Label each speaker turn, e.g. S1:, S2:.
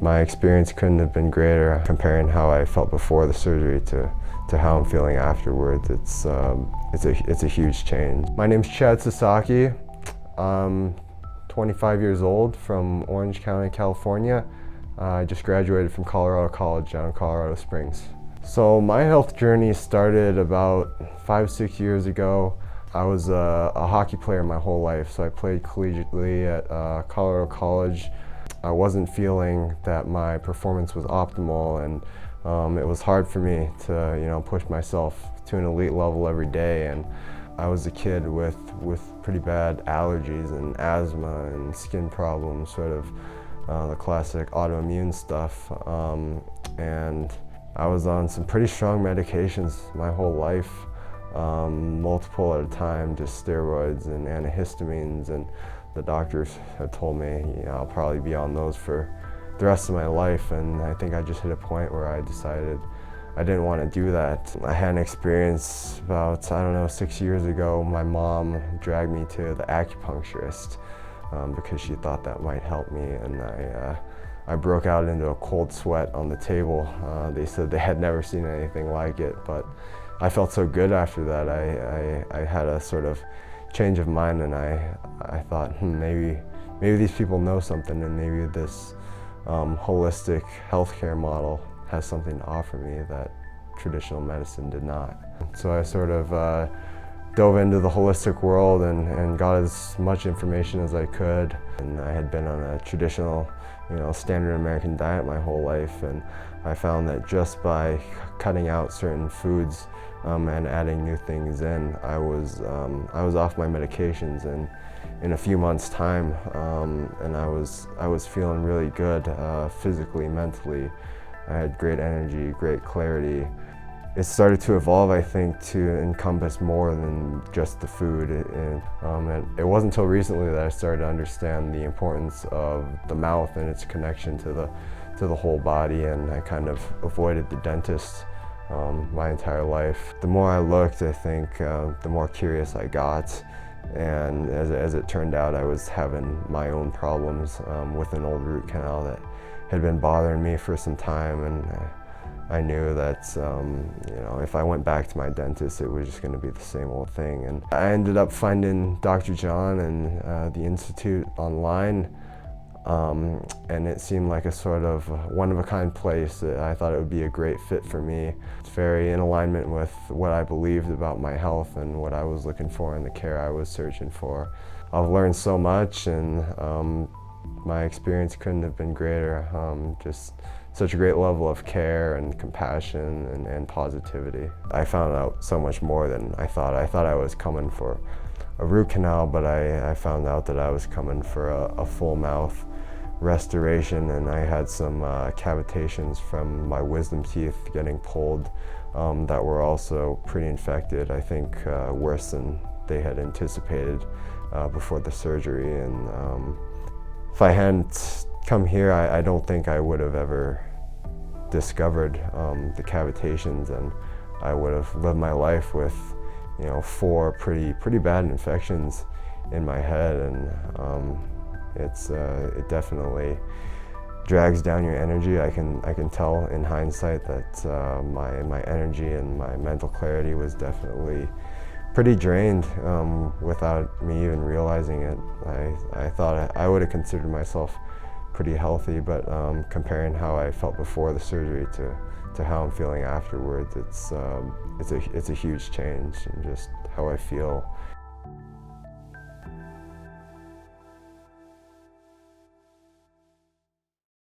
S1: My experience couldn't have been greater. Comparing how I felt before the surgery to how I'm feeling afterwards, it's a huge change. My name's Chad Sasaki. I'm 25 years old from Orange County, California. I just graduated from Colorado College down in Colorado Springs. So my health journey started about 5-6 years ago. I was a hockey player my whole life, so I played collegiately at Colorado College. I wasn't feeling that my performance was optimal, and it was hard for me to push myself to an elite level every day. And I was a kid with pretty bad allergies and asthma and skin problems, sort of the classic autoimmune stuff. And I was on some pretty strong medications my whole life, multiple at a time, just steroids and antihistamines, and the doctors had told me I'll probably be on those for the rest of my life. And I think I just hit a point where I decided I didn't want to do that. I had an experience about, 6 years ago. My mom dragged me to the acupuncturist because she thought that might help me, and I broke out into a cold sweat on the table. They said they had never seen anything like it, but I felt so good after that. I had a sort of change of mind, and I thought, maybe these people know something, and maybe this holistic healthcare model has something to offer me that traditional medicine did not. So I sort of dove into the holistic world and got as much information as I could. And I had been on a traditional, standard American diet my whole life, and I found that just by cutting out certain foods and adding new things in, I was off my medications in a few months' time, and I was feeling really good physically, mentally. I had great energy, great clarity. It started to evolve, I think, to encompass more than just the food. And it wasn't until recently that I started to understand the importance of the mouth and its connection to the whole body, and I kind of avoided the dentist my entire life. The more I looked, I think, the more curious I got. And as it turned out, I was having my own problems with an old root canal that had been bothering me for some time, and I knew that if I went back to my dentist, it was just going to be the same old thing. And I ended up finding Dr. John and the Institute online, and it seemed like a sort of one-of-a-kind place. I thought it would be a great fit for me. It's very in alignment with what I believed about my health and what I was looking for in the care I was searching for. I've learned so much, and my experience couldn't have been greater. Just such a great level of care and compassion and positivity. I found out so much more than I thought. I thought I was coming for a root canal, but I found out that I was coming for a full mouth restoration, and I had some cavitations from my wisdom teeth getting pulled that were also pretty infected, I think worse than they had anticipated before the surgery. And if I hadn't come here, I don't think I would have ever discovered the cavitations, and I would have lived my life with 4 pretty bad infections in my head. And it definitely drags down your energy. I can tell in hindsight that my energy and my mental clarity was definitely pretty drained without me even realizing it. I thought I would have considered myself pretty healthy, but comparing how I felt before the surgery to how I'm feeling afterwards, it's a huge change in just how I feel.